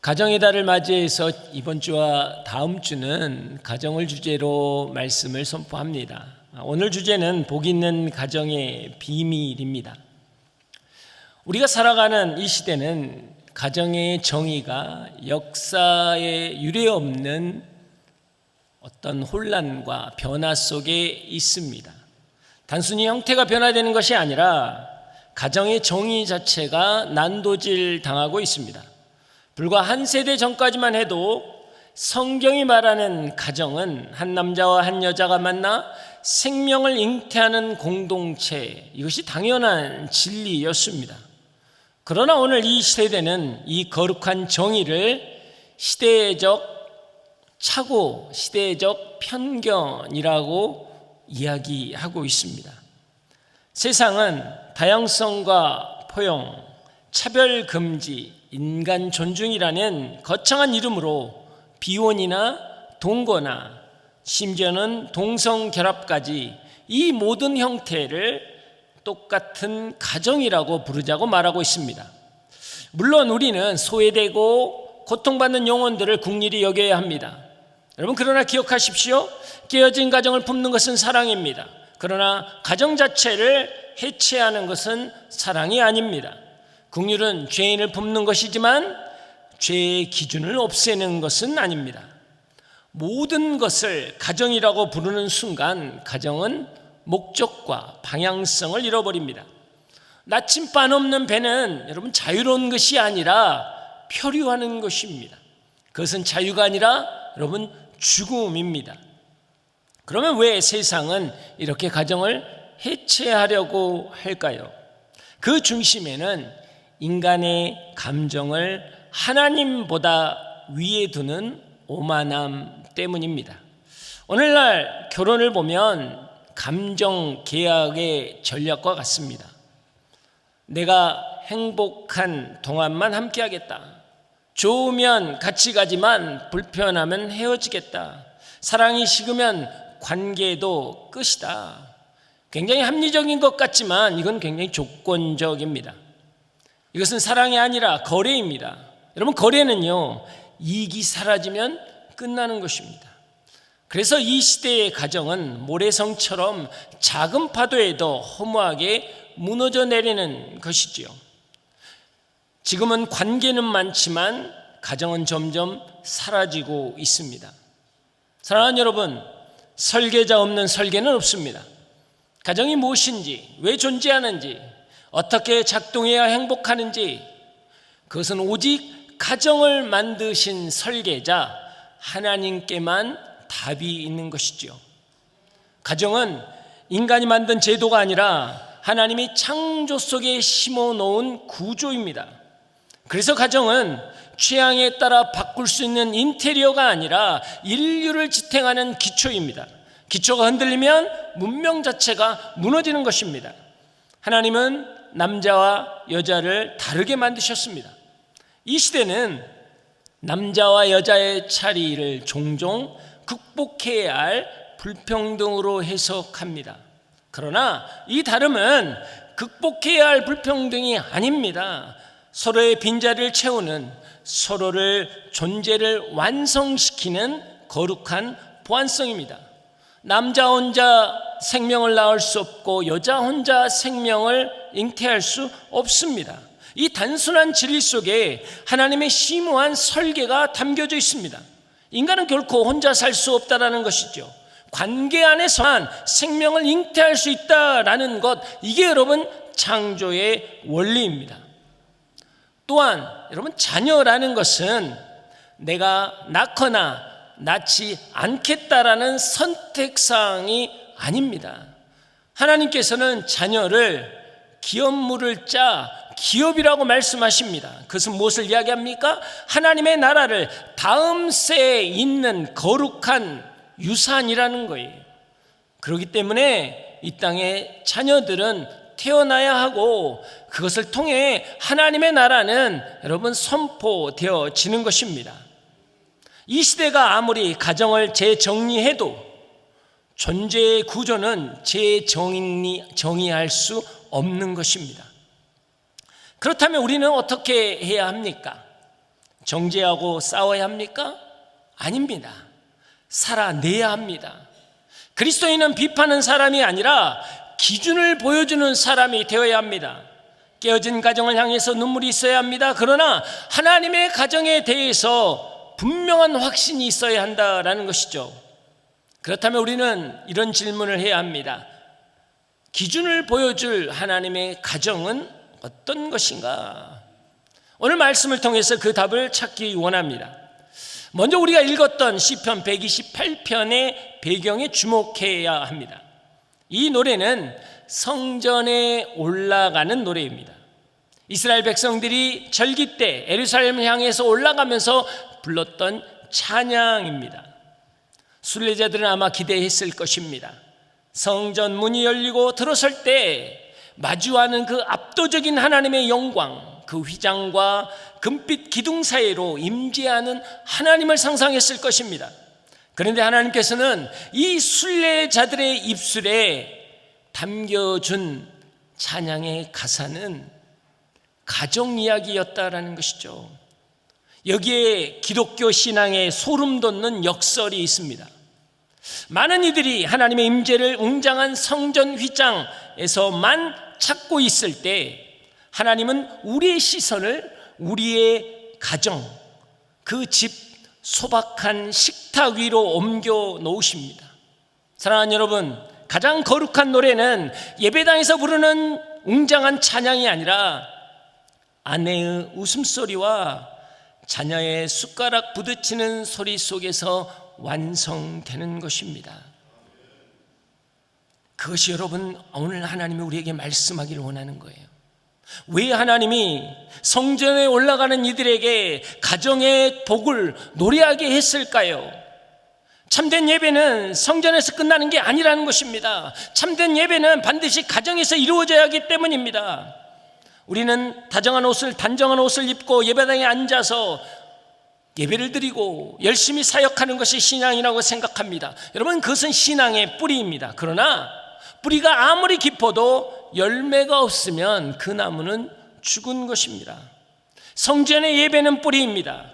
가정의 달을 맞이해서 이번 주와 다음 주는 가정을 주제로 말씀을 선포합니다. 오늘 주제는 복 있는 가정의 비밀입니다. 우리가 살아가는 이 시대는 가정의 정의가 역사에 유례없는 어떤 혼란과 변화 속에 있습니다. 단순히 형태가 변화되는 것이 아니라 가정의 정의 자체가 난도질 당하고 있습니다. 불과 한 세대 전까지만 해도 성경이 말하는 가정은 한 남자와 한 여자가 만나 생명을 잉태하는 공동체, 이것이 당연한 진리였습니다. 그러나 오늘 이 세대는 이 거룩한 정의를 시대적 착오, 시대적 편견이라고 이야기하고 있습니다. 세상은 다양성과 포용, 차별 금지, 인간 존중이라는 거창한 이름으로 비혼이나 동거나 심지어는 동성 결합까지 이 모든 형태를 똑같은 가정이라고 부르자고 말하고 있습니다. 물론 우리는 소외되고 고통받는 영혼들을 긍휼히 여겨야 합니다. 여러분, 그러나 기억하십시오. 깨어진 가정을 품는 것은 사랑입니다. 그러나 가정 자체를 해체하는 것은 사랑이 아닙니다. 긍휼은 죄인을 품는 것이지만 죄의 기준을 없애는 것은 아닙니다. 모든 것을 가정이라고 부르는 순간 가정은 목적과 방향성을 잃어버립니다. 나침반 없는 배는 여러분 자유로운 것이 아니라 표류하는 것입니다. 그것은 자유가 아니라 여러분 죽음입니다. 그러면 왜 세상은 이렇게 가정을 해체하려고 할까요? 그 중심에는 인간의 감정을 하나님보다 위에 두는 오만함 때문입니다. 오늘날 결혼을 보면 감정 계약의 전략과 같습니다. 내가 행복한 동안만 함께하겠다. 좋으면 같이 가지만 불편하면 헤어지겠다. 사랑이 식으면 관계도 끝이다. 굉장히 합리적인 것 같지만 이건 굉장히 조건적입니다. 이것은 사랑이 아니라 거래입니다. 여러분, 거래는요, 이익이 사라지면 끝나는 것입니다. 그래서 이 시대의 가정은 모래성처럼 작은 파도에도 허무하게 무너져 내리는 것이지요. 지금은 관계는 많지만 가정은 점점 사라지고 있습니다. 사랑하는 여러분, 설계자 없는 설계는 없습니다. 가정이 무엇인지, 왜 존재하는지, 어떻게 작동해야 행복하는지, 그것은 오직 가정을 만드신 설계자 하나님께만 답이 있는 것이지요. 가정은 인간이 만든 제도가 아니라 하나님이 창조 속에 심어놓은 구조입니다. 그래서 가정은 취향에 따라 바꿀 수 있는 인테리어가 아니라 인류를 지탱하는 기초입니다. 기초가 흔들리면 문명 자체가 무너지는 것입니다. 하나님은 남자와 여자를 다르게 만드셨습니다. 이 시대는 남자와 여자의 차이를 종종 극복해야 할 불평등으로 해석합니다. 그러나 이 다름은 극복해야 할 불평등이 아닙니다. 서로의 빈자리를 채우는, 서로를 존재를 완성시키는 거룩한 보완성입니다. 남자 혼자 생명을 낳을 수 없고 여자 혼자 생명을 잉태할 수 없습니다. 이 단순한 진리 속에 하나님의 심오한 설계가 담겨져 있습니다. 인간은 결코 혼자 살 수 없다라는 것이죠. 관계 안에서만 생명을 잉태할 수 있다라는 것, 이게 여러분 창조의 원리입니다. 또한 여러분, 자녀라는 것은 내가 낳거나 낳지 않겠다라는 선택사항이 아닙니다. 하나님께서는 자녀를 기업물을 짜 기업이라고 말씀하십니다. 그것은 무엇을 이야기합니까? 하나님의 나라를 다음 세에 있는 거룩한 유산이라는 거예요. 그렇기 때문에 이 땅에 자녀들은 태어나야 하고 그것을 통해 하나님의 나라는 여러분 선포되어지는 것입니다. 이 시대가 아무리 가정을 재정리해도 존재의 구조는 재정의할 수 없는 것입니다. 그렇다면 우리는 어떻게 해야 합니까? 정죄하고 싸워야 합니까? 아닙니다. 살아내야 합니다. 그리스도인은 비판하는 사람이 아니라 기준을 보여주는 사람이 되어야 합니다. 깨어진 가정을 향해서 눈물이 있어야 합니다. 그러나 하나님의 가정에 대해서 분명한 확신이 있어야 한다라는 것이죠. 그렇다면 우리는 이런 질문을 해야 합니다. 기준을 보여줄 하나님의 가정은 어떤 것인가? 오늘 말씀을 통해서 그 답을 찾기 원합니다. 먼저 우리가 읽었던 시편 128편의 배경에 주목해야 합니다. 이 노래는 성전에 올라가는 노래입니다. 이스라엘 백성들이 절기 때 예루살렘을 향해서 올라가면서 불렀던 찬양입니다. 순례자들은 아마 기대했을 것입니다. 성전 문이 열리고 들어설 때 마주하는 그 압도적인 하나님의 영광, 그 휘장과 금빛 기둥 사이로 임재하는 하나님을 상상했을 것입니다. 그런데 하나님께서는 이 순례자들의 입술에 담겨준 찬양의 가사는 가정 이야기였다라는 것이죠. 여기에 기독교 신앙에 소름 돋는 역설이 있습니다. 많은 이들이 하나님의 임재를 웅장한 성전 휘장에서만 찾고 있을 때 하나님은 우리의 시선을 우리의 가정, 그 집 소박한 식탁 위로 옮겨 놓으십니다. 사랑하는 여러분, 가장 거룩한 노래는 예배당에서 부르는 웅장한 찬양이 아니라 아내의 웃음소리와 자녀의 숟가락 부딪히는 소리 속에서 완성되는 것입니다. 그것이 여러분 오늘 하나님이 우리에게 말씀하기를 원하는 거예요. 왜 하나님이 성전에 올라가는 이들에게 가정의 복을 노래하게 했을까요? 참된 예배는 성전에서 끝나는 게 아니라는 것입니다. 참된 예배는 반드시 가정에서 이루어져야 하기 때문입니다. 우리는 단정한 옷을 입고 예배당에 앉아서 예배를 드리고 열심히 사역하는 것이 신앙이라고 생각합니다. 여러분, 그것은 신앙의 뿌리입니다. 그러나 뿌리가 아무리 깊어도 열매가 없으면 그 나무는 죽은 것입니다. 성전의 예배는 뿌리입니다.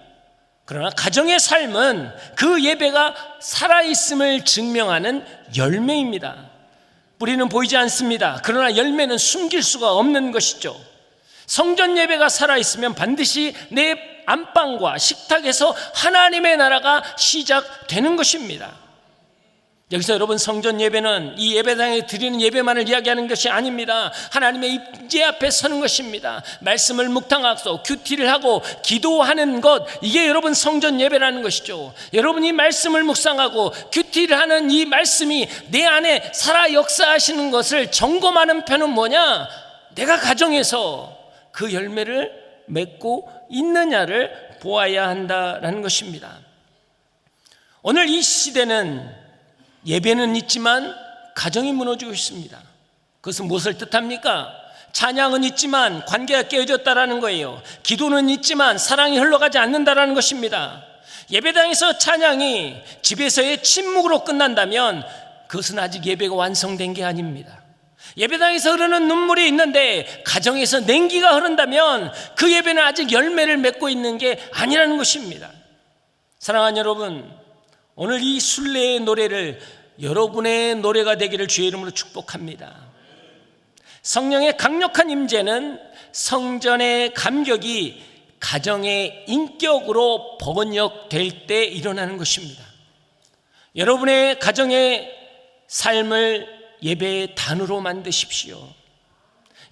그러나 가정의 삶은 그 예배가 살아있음을 증명하는 열매입니다. 뿌리는 보이지 않습니다. 그러나 열매는 숨길 수가 없는 것이죠. 성전 예배가 살아있으면 반드시 내 안방과 식탁에서 하나님의 나라가 시작되는 것입니다. 여기서 여러분, 성전 예배는 이 예배당에 드리는 예배만을 이야기하는 것이 아닙니다. 하나님의 임재 앞에 서는 것입니다. 말씀을 묵상하고 큐티를 하고 기도하는 것, 이게 여러분 성전 예배라는 것이죠. 여러분이 말씀을 묵상하고 큐티를 하는 이 말씀이 내 안에 살아 역사하시는 것을 점검하는 편은 뭐냐? 내가 가정에서 그 열매를 맺고 있느냐를 보아야 한다라는 것입니다. 오늘 이 시대는 예배는 있지만 가정이 무너지고 있습니다. 그것은 무엇을 뜻합니까? 찬양은 있지만 관계가 깨어졌다라는 거예요. 기도는 있지만 사랑이 흘러가지 않는다라는 것입니다. 예배당에서 찬양이 집에서의 침묵으로 끝난다면 그것은 아직 예배가 완성된 게 아닙니다. 예배당에서 흐르는 눈물이 있는데 가정에서 냉기가 흐른다면 그 예배는 아직 열매를 맺고 있는 게 아니라는 것입니다. 사랑하는 여러분, 오늘 이 순례의 노래를 여러분의 노래가 되기를 주의 이름으로 축복합니다. 성령의 강력한 임재는 성전의 감격이 가정의 인격으로 번역될 때 일어나는 것입니다. 여러분의 가정의 삶을 예배의 단으로 만드십시오.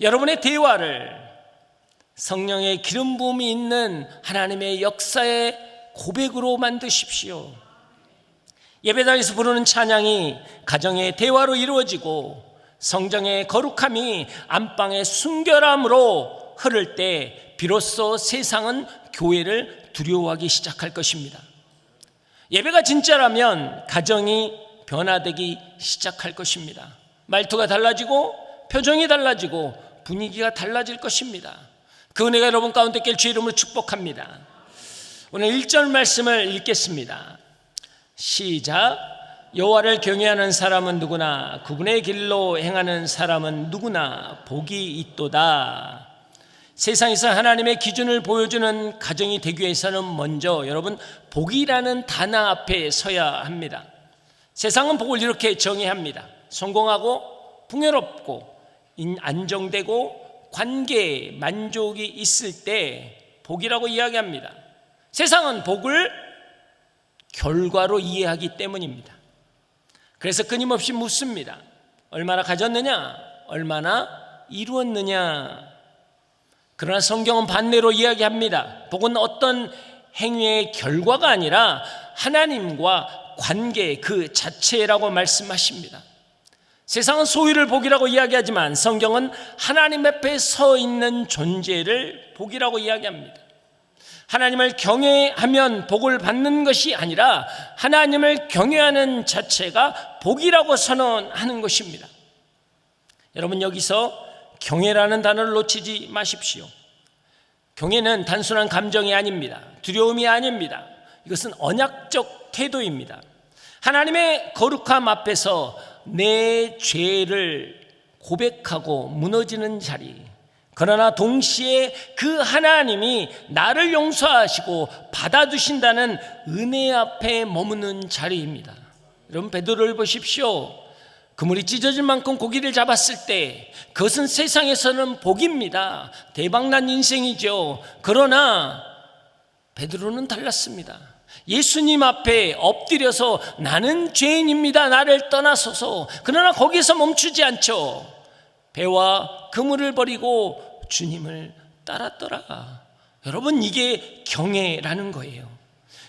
여러분의 대화를 성령의 기름 부음이 있는 하나님의 역사의 고백으로 만드십시오. 예배당에서 부르는 찬양이 가정의 대화로 이루어지고 성정의 거룩함이 안방의 순결함으로 흐를 때 비로소 세상은 교회를 두려워하기 시작할 것입니다. 예배가 진짜라면 가정이 변화되기 시작할 것입니다. 말투가 달라지고 표정이 달라지고 분위기가 달라질 것입니다. 그 은혜가 여러분 가운데 깰 주의 이름으로 축복합니다. 오늘 1절 말씀을 읽겠습니다. 시작. 여호와를 경외하는 사람은 누구나 그분의 길로 행하는 사람은 누구나 복이 있도다. 세상에서 하나님의 기준을 보여주는 가정이 되기 위해서는 먼저 여러분 복이라는 단어 앞에 서야 합니다. 세상은 복을 이렇게 정의합니다. 성공하고 풍요롭고 안정되고 관계 만족이 있을 때 복이라고 이야기합니다. 세상은 복을 결과로 이해하기 때문입니다. 그래서 끊임없이 묻습니다. 얼마나 가졌느냐? 얼마나 이루었느냐? 그러나 성경은 반대로 이야기합니다. 복은 어떤 행위의 결과가 아니라 하나님과 관계 그 자체라고 말씀하십니다. 세상은 소유를 복이라고 이야기하지만 성경은 하나님 앞에 서 있는 존재를 복이라고 이야기합니다. 하나님을 경외하면 복을 받는 것이 아니라 하나님을 경외하는 자체가 복이라고 선언하는 것입니다. 여러분, 여기서 경외라는 단어를 놓치지 마십시오. 경외는 단순한 감정이 아닙니다. 두려움이 아닙니다. 이것은 언약적 태도입니다. 하나님의 거룩함 앞에서 내 죄를 고백하고 무너지는 자리, 그러나 동시에 그 하나님이 나를 용서하시고 받아주신다는 은혜 앞에 머무는 자리입니다. 여러분, 베드로를 보십시오. 그물이 찢어질 만큼 고기를 잡았을 때 그것은 세상에서는 복입니다. 대박난 인생이죠. 그러나 베드로는 달랐습니다. 예수님 앞에 엎드려서 나는 죄인입니다, 나를 떠나소서. 그러나 거기서 멈추지 않죠. 배와 그물을 버리고 주님을 따랐더라. 여러분, 이게 경외라는 거예요.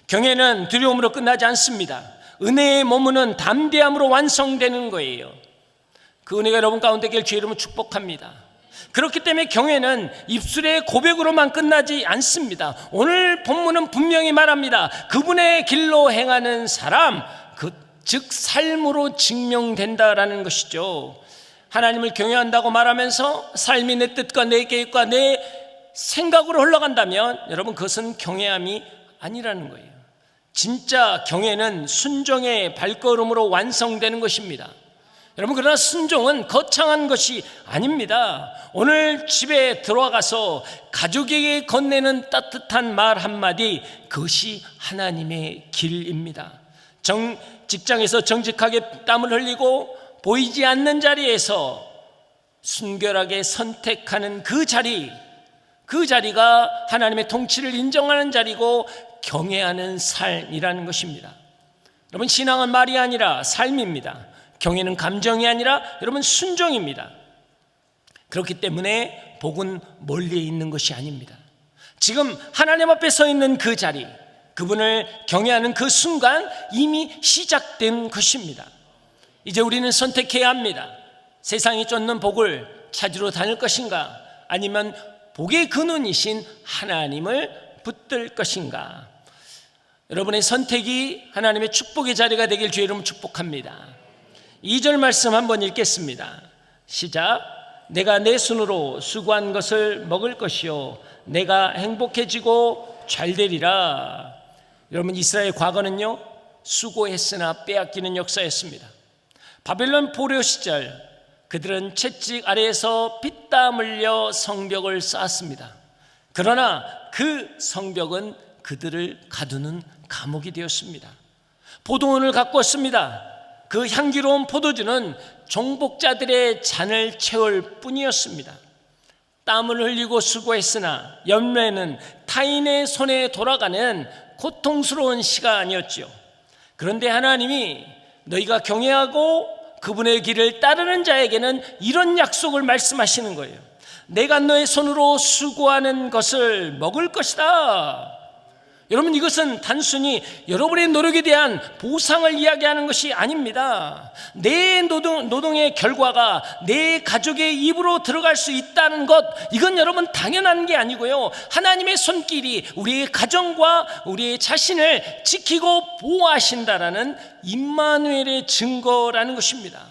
경외는 두려움으로 끝나지 않습니다. 은혜의 머무는 담대함으로 완성되는 거예요. 그 은혜가 여러분 가운데 있길 주의 이름으로 축복합니다. 그렇기 때문에 경외는 입술의 고백으로만 끝나지 않습니다. 오늘 본문은 분명히 말합니다. 그분의 길로 행하는 사람, 즉 삶으로 증명된다라는 것이죠. 하나님을 경외한다고 말하면서 삶이 내 뜻과 내 계획과 내 생각으로 흘러간다면 여러분, 그것은 경외함이 아니라는 거예요. 진짜 경외는 순종의 발걸음으로 완성되는 것입니다. 여러분, 그러나 순종은 거창한 것이 아닙니다. 오늘 집에 들어가서 가족에게 건네는 따뜻한 말 한마디, 그것이 하나님의 길입니다. 직장에서 정직하게 땀을 흘리고 보이지 않는 자리에서 순결하게 선택하는 그 자리가 하나님의 통치를 인정하는 자리고 경외하는 삶이라는 것입니다. 여러분, 신앙은 말이 아니라 삶입니다. 경외는 감정이 아니라 여러분 순종입니다. 그렇기 때문에 복은 멀리 있는 것이 아닙니다. 지금 하나님 앞에 서 있는 그 자리, 그분을 경외하는 그 순간 이미 시작된 것입니다. 이제 우리는 선택해야 합니다. 세상이 쫓는 복을 찾으러 다닐 것인가, 아니면 복의 근원이신 하나님을 붙들 것인가. 여러분의 선택이 하나님의 축복의 자리가 되길 주의 이름으로 축복합니다. 2절 말씀 한번 읽겠습니다. 시작. 내가 내 손으로 수고한 것을 먹을 것이요 내가 행복해지고 잘되리라. 여러분, 이스라엘 과거는요 수고했으나 빼앗기는 역사였습니다. 바벨론 포로 시절 그들은 채찍 아래에서 피땀 흘려 성벽을 쌓았습니다. 그러나 그 성벽은 그들을 가두는 감옥이 되었습니다. 포도원을 가꾸었습니다. 그 향기로운 포도주는 정복자들의 잔을 채울 뿐이었습니다. 땀을 흘리고 수고했으나 연매는 타인의 손에 돌아가는 고통스러운 시간이었죠. 그런데 하나님이 너희가 경외하고 그분의 길을 따르는 자에게는 이런 약속을 말씀하시는 거예요. 내가 너의 손으로 수고하는 것을 먹을 것이다. 여러분, 이것은 단순히 여러분의 노력에 대한 보상을 이야기하는 것이 아닙니다. 내 노동의 결과가 내 가족의 입으로 들어갈 수 있다는 것, 이건 여러분 당연한 게 아니고요, 하나님의 손길이 우리의 가정과 우리의 자신을 지키고 보호하신다라는 임마누엘의 증거라는 것입니다.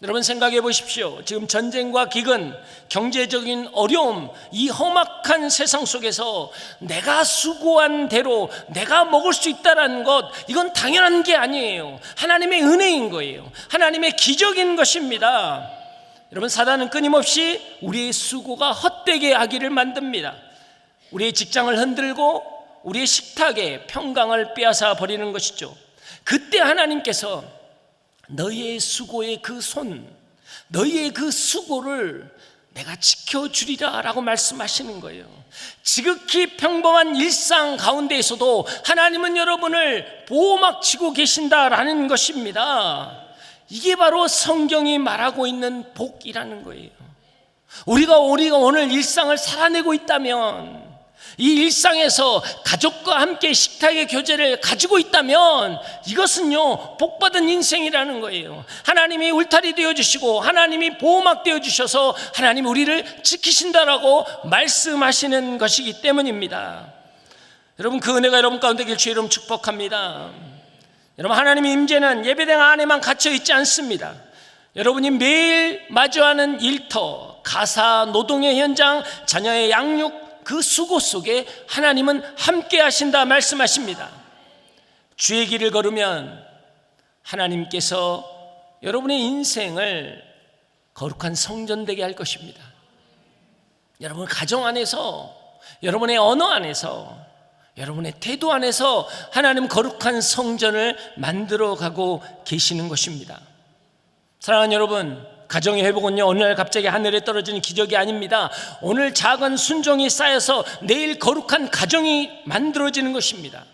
여러분, 생각해 보십시오. 지금 전쟁과 기근, 경제적인 어려움, 이 험악한 세상 속에서 내가 수고한 대로 내가 먹을 수 있다는 것, 이건 당연한 게 아니에요. 하나님의 은혜인 거예요. 하나님의 기적인 것입니다. 여러분, 사단은 끊임없이 우리의 수고가 헛되게 하기를 만듭니다. 우리의 직장을 흔들고 우리의 식탁에 평강을 빼앗아 버리는 것이죠. 그때 하나님께서 너희의 수고의 그 손, 너희의 그 수고를 내가 지켜주리라 라고 말씀하시는 거예요. 지극히 평범한 일상 가운데에서도 하나님은 여러분을 보호막치고 계신다라는 것입니다. 이게 바로 성경이 말하고 있는 복이라는 거예요. 우리가 오늘 일상을 살아내고 있다면, 이 일상에서 가족과 함께 식탁의 교제를 가지고 있다면 이것은요, 복받은 인생이라는 거예요. 하나님이 울타리 되어주시고 하나님이 보호막 되어주셔서 하나님이 우리를 지키신다라고 말씀하시는 것이기 때문입니다. 여러분, 그 은혜가 여러분 가운데 길 주의 이름 축복합니다. 여러분, 하나님의 임재는 예배당 안에만 갇혀 있지 않습니다. 여러분이 매일 마주하는 일터, 가사, 노동의 현장, 자녀의 양육, 그 수고 속에 하나님은 함께 하신다 말씀하십니다. 주의 길을 걸으면 하나님께서 여러분의 인생을 거룩한 성전 되게 할 것입니다. 여러분 가정 안에서, 여러분의 언어 안에서, 여러분의 태도 안에서 하나님 거룩한 성전을 만들어 가고 계시는 것입니다. 사랑하는 여러분, 가정의 회복은요, 어느 날 갑자기 하늘에 떨어지는 기적이 아닙니다. 오늘 작은 순종이 쌓여서 내일 거룩한 가정이 만들어지는 것입니다.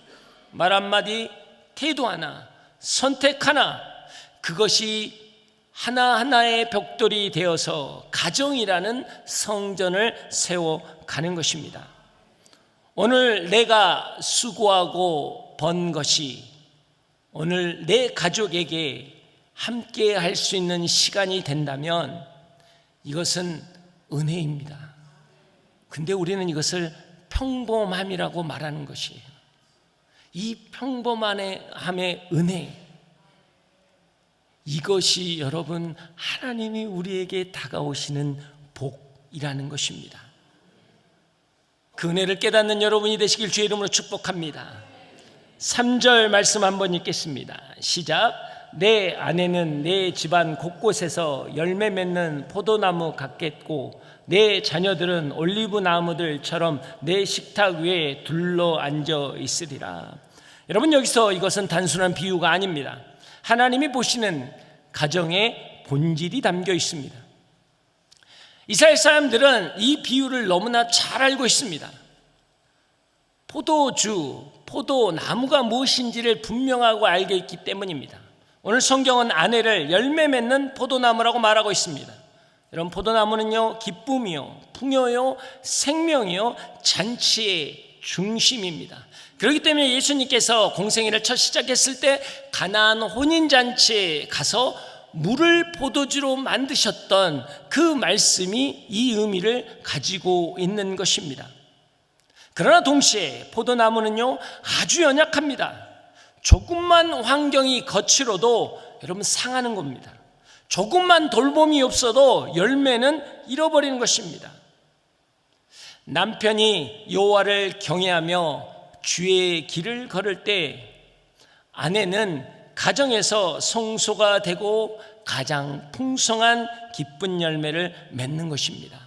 말 한마디, 태도 하나, 선택 하나, 그것이 하나하나의 벽돌이 되어서 가정이라는 성전을 세워가는 것입니다. 오늘 내가 수고하고 번 것이 오늘 내 가족에게 함께 할 수 있는 시간이 된다면 이것은 은혜입니다. 근데 우리는 이것을 평범함이라고 말하는 것이에요. 이 평범함의 은혜, 이것이 여러분 하나님이 우리에게 다가오시는 복이라는 것입니다. 그 은혜를 깨닫는 여러분이 되시길 주의 이름으로 축복합니다. 3절 말씀 한번 읽겠습니다. 시작. 내 아내는 내 집안 곳곳에서 열매 맺는 포도나무 같겠고 내 자녀들은 올리브 나무들처럼 내 식탁 위에 둘러 앉아 있으리라. 여러분, 여기서 이것은 단순한 비유가 아닙니다. 하나님이 보시는 가정의 본질이 담겨 있습니다. 이스라엘 사람들은 이 비유를 너무나 잘 알고 있습니다. 포도주, 포도나무가 무엇인지를 분명하고 알고 있기 때문입니다. 오늘 성경은 아내를 열매 맺는 포도나무라고 말하고 있습니다. 여러분, 포도나무는요, 기쁨이요, 풍요요, 생명이요, 잔치의 중심입니다. 그렇기 때문에 예수님께서 공생애를 첫 시작했을 때 가나안 혼인잔치에 가서 물을 포도주로 만드셨던 그 말씀이 이 의미를 가지고 있는 것입니다. 그러나 동시에 포도나무는요, 아주 연약합니다. 조금만 환경이 거칠어도 여러분 상하는 겁니다. 조금만 돌봄이 없어도 열매는 잃어버리는 것입니다. 남편이 여호와를 경외하며 주의 길을 걸을 때 아내는 가정에서 성소가 되고 가장 풍성한 기쁜 열매를 맺는 것입니다.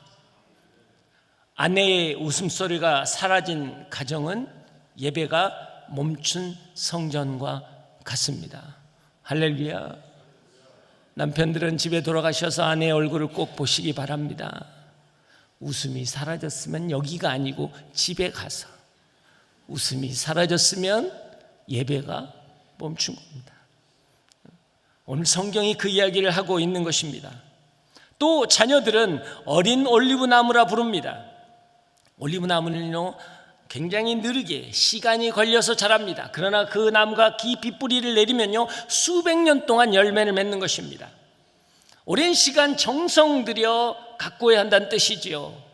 아내의 웃음소리가 사라진 가정은 예배가 멈춘 성전과 같습니다. 할렐루야. 남편들은 집에 돌아가셔서 아내의 얼굴을 꼭 보시기 바랍니다. 웃음이 사라졌으면 여기가 아니고 집에 가서, 웃음이 사라졌으면 예배가 멈춘 겁니다. 오늘 성경이 그 이야기를 하고 있는 것입니다. 또 자녀들은 어린 올리브나무라 부릅니다. 올리브나무는요, 굉장히 느리게 시간이 걸려서 자랍니다. 그러나 그 나무가 깊이 뿌리를 내리면요, 수백 년 동안 열매를 맺는 것입니다. 오랜 시간 정성 들여 가꿔야 한다는 뜻이지요.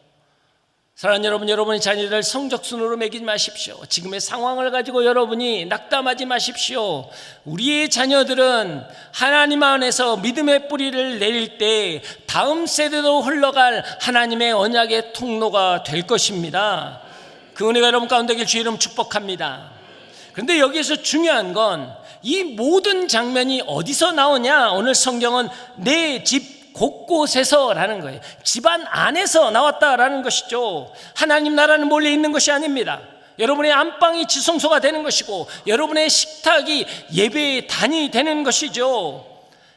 사랑하는 여러분, 여러분의 자녀들을 성적순으로 매기지 마십시오. 지금의 상황을 가지고 여러분이 낙담하지 마십시오. 우리의 자녀들은 하나님 안에서 믿음의 뿌리를 내릴 때 다음 세대도 흘러갈 하나님의 언약의 통로가 될 것입니다. 그 은혜가 여러분 가운데 계실 주의 이름 축복합니다. 그런데 여기에서 중요한 건 이 모든 장면이 어디서 나오냐? 오늘 성경은 내 집 곳곳에서라는 거예요. 집안 안에서 나왔다라는 것이죠. 하나님 나라는 몰래 있는 것이 아닙니다. 여러분의 안방이 지성소가 되는 것이고 여러분의 식탁이 예배의 단이 되는 것이죠.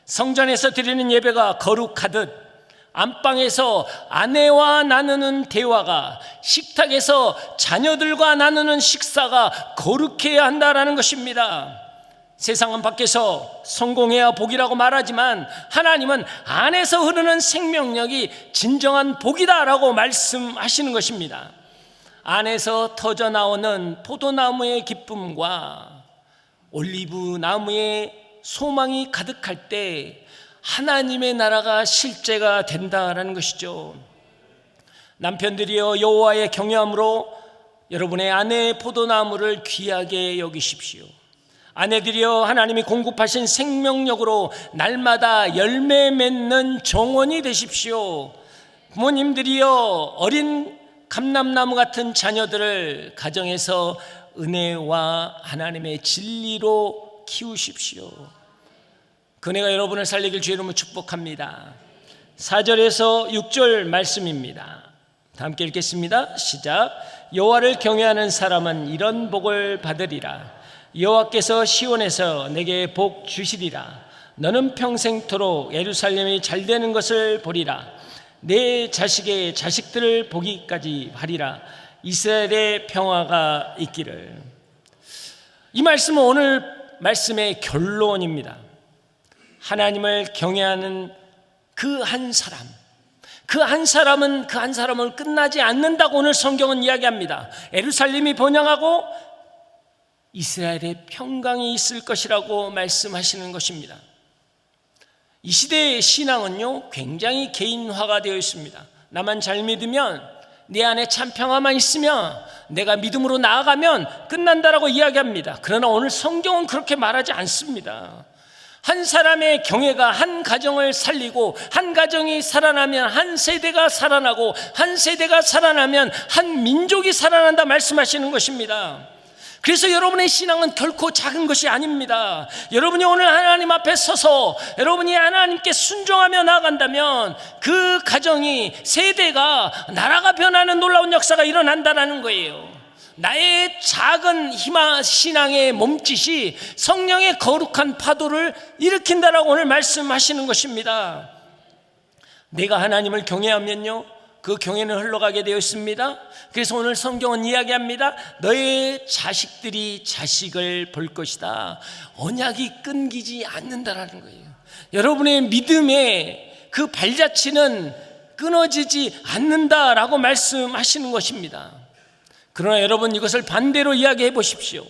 성전에서 드리는 예배가 거룩하듯 안방에서 아내와 나누는 대화가, 식탁에서 자녀들과 나누는 식사가 거룩해야 한다라는 것입니다. 세상은 밖에서 성공해야 복이라고 말하지만 하나님은 안에서 흐르는 생명력이 진정한 복이다라고 말씀하시는 것입니다. 안에서 터져 나오는 포도나무의 기쁨과 올리브 나무의 소망이 가득할 때 하나님의 나라가 실제가 된다라는 것이죠. 남편들이여 여호와의 경외함으로 여러분의 아내의 포도나무를 귀하게 여기십시오. 아내들이여 하나님이 공급하신 생명력으로 날마다 열매 맺는 정원이 되십시오. 부모님들이여 어린 감람나무 같은 자녀들을 가정에서 은혜와 하나님의 진리로 키우십시오. 그네가 여러분을 살리길 주의 이름으로 축복합니다. 4절에서 6절 말씀입니다. 다 함께 읽겠습니다. 시작. 여호와를 경외하는 사람은 이런 복을 받으리라. 여호와께서 시온에서 내게 복 주시리라. 너는 평생토록 예루살렘이 잘되는 것을 보리라. 내 자식의 자식들을 보기까지 하리라. 이스라엘의 평화가 있기를. 이 말씀은 오늘 말씀의 결론입니다. 하나님을 경외하는 그 한 사람, 그 한 사람은 끝나지 않는다고 오늘 성경은 이야기합니다. 예루살렘이 번영하고 이스라엘의 평강이 있을 것이라고 말씀하시는 것입니다. 이 시대의 신앙은요, 굉장히 개인화가 되어 있습니다. 나만 잘 믿으면, 내 안에 참 평화만 있으면, 내가 믿음으로 나아가면 끝난다라고 이야기합니다. 그러나 오늘 성경은 그렇게 말하지 않습니다. 한 사람의 경외가 한 가정을 살리고, 한 가정이 살아나면 한 세대가 살아나고, 한 세대가 살아나면 한 민족이 살아난다 말씀하시는 것입니다. 그래서 여러분의 신앙은 결코 작은 것이 아닙니다. 여러분이 오늘 하나님 앞에 서서 여러분이 하나님께 순종하며 나아간다면 그 가정이, 세대가, 나라가 변하는 놀라운 역사가 일어난다는 거예요. 나의 작은 신앙의 몸짓이 성령의 거룩한 파도를 일으킨다라고 오늘 말씀하시는 것입니다. 내가 하나님을 경외하면요, 그 경외는 흘러가게 되어 있습니다. 그래서 오늘 성경은 이야기합니다. 너의 자식들이 자식을 볼 것이다. 언약이 끊기지 않는다라는 거예요. 여러분의 믿음의 그 발자취는 끊어지지 않는다라고 말씀하시는 것입니다. 그러나 여러분, 이것을 반대로 이야기해 보십시오.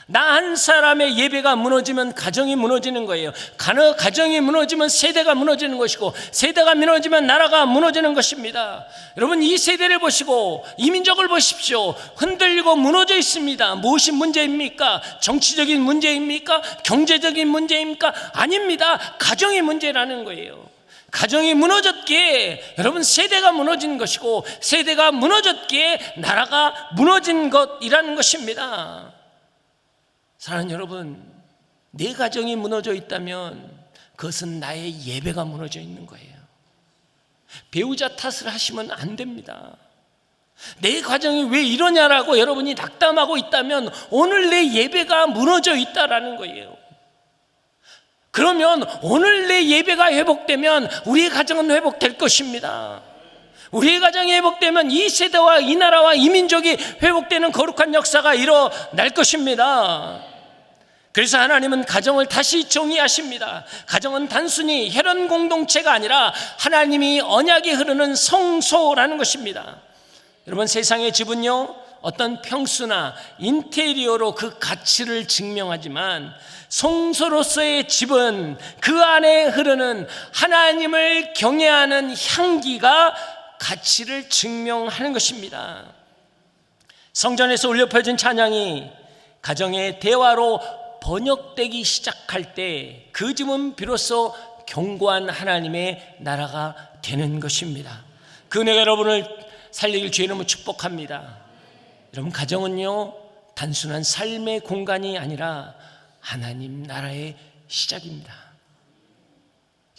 나 한 사람의 예배가 무너지면 가정이 무너지는 거예요. 가정이 무너지면 세대가 무너지는 것이고, 세대가 무너지면 나라가 무너지는 것입니다. 여러분, 이 세대를 보시고 이 민족을 보십시오. 흔들리고 무너져 있습니다. 무엇이 문제입니까? 정치적인 문제입니까? 경제적인 문제입니까? 아닙니다. 가정이 문제라는 거예요. 가정이 무너졌기에 여러분, 세대가 무너진 것이고, 세대가 무너졌기에 나라가 무너진 것이라는 것입니다. 사랑하는 여러분, 내 가정이 무너져 있다면 그것은 나의 예배가 무너져 있는 거예요. 배우자 탓을 하시면 안 됩니다. 내 가정이 왜 이러냐라고 여러분이 낙담하고 있다면 오늘 내 예배가 무너져 있다라는 거예요. 그러면 오늘 내 예배가 회복되면 우리의 가정은 회복될 것입니다. 우리의 가정이 회복되면 이 세대와 이 나라와 이 민족이 회복되는 거룩한 역사가 일어날 것입니다. 그래서 하나님은 가정을 다시 정의하십니다. 가정은 단순히 혈연 공동체가 아니라 하나님이 언약이 흐르는 성소라는 것입니다. 여러분, 세상의 집은요, 어떤 평수나 인테리어로 그 가치를 증명하지만 성소로서의 집은 그 안에 흐르는 하나님을 경외하는 향기가 가치를 증명하는 것입니다. 성전에서 울려 퍼진 찬양이 가정의 대화로 번역되기 시작할 때 그 집은 비로소 견고한 하나님의 나라가 되는 것입니다. 그 은혜가 여러분을 살리길 주의 이름으로 축복합니다. 여러분, 가정은요, 단순한 삶의 공간이 아니라 하나님 나라의 시작입니다.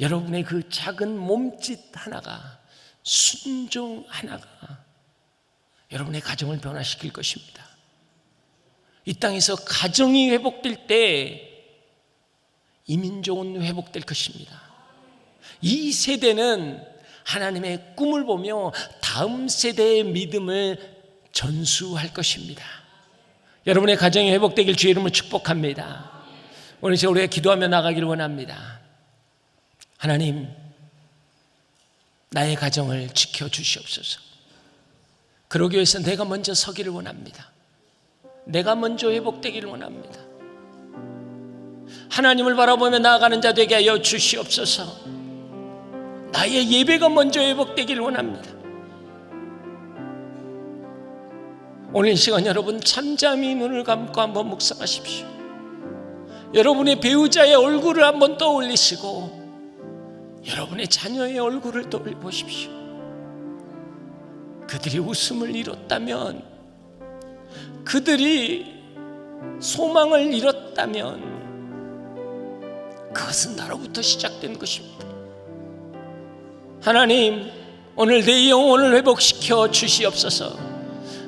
여러분의 그 작은 몸짓 하나가, 순종 하나가 여러분의 가정을 변화시킬 것입니다. 이 땅에서 가정이 회복될 때 이민족은 회복될 것입니다. 이 세대는 하나님의 꿈을 보며 다음 세대의 믿음을 전수할 것입니다. 여러분의 가정이 회복되길 주의 이름으로 축복합니다. 오늘 이제 우리가 기도하며 나가기를 원합니다. 하나님, 나의 가정을 지켜주시옵소서. 그러기 위해서 내가 먼저 서기를 원합니다. 내가 먼저 회복되기를 원합니다. 하나님을 바라보며 나아가는 자 되게 하여 주시옵소서. 나의 예배가 먼저 회복되기를 원합니다. 오늘 이 시간 여러분 잠잠히 눈을 감고 한번 묵상하십시오. 여러분의 배우자의 얼굴을 한번 떠올리시고 여러분의 자녀의 얼굴을 떠올려보십시오. 그들이 웃음을 잃었다면, 그들이 소망을 잃었다면 그것은 나로부터 시작된 것입니다. 하나님, 오늘 내 영혼을 회복시켜 주시옵소서.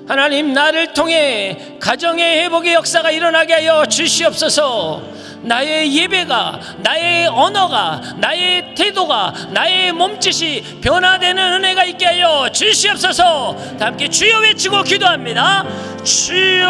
하나님, 나를 통해 가정의 회복의 역사가 일어나게 하여 주시옵소서. 나의 예배가, 나의 언어가, 나의 태도가, 나의 몸짓이 변화되는 은혜가 있게 하여 주시옵소서. 다 함께 주여 외치고 기도합니다. 주여.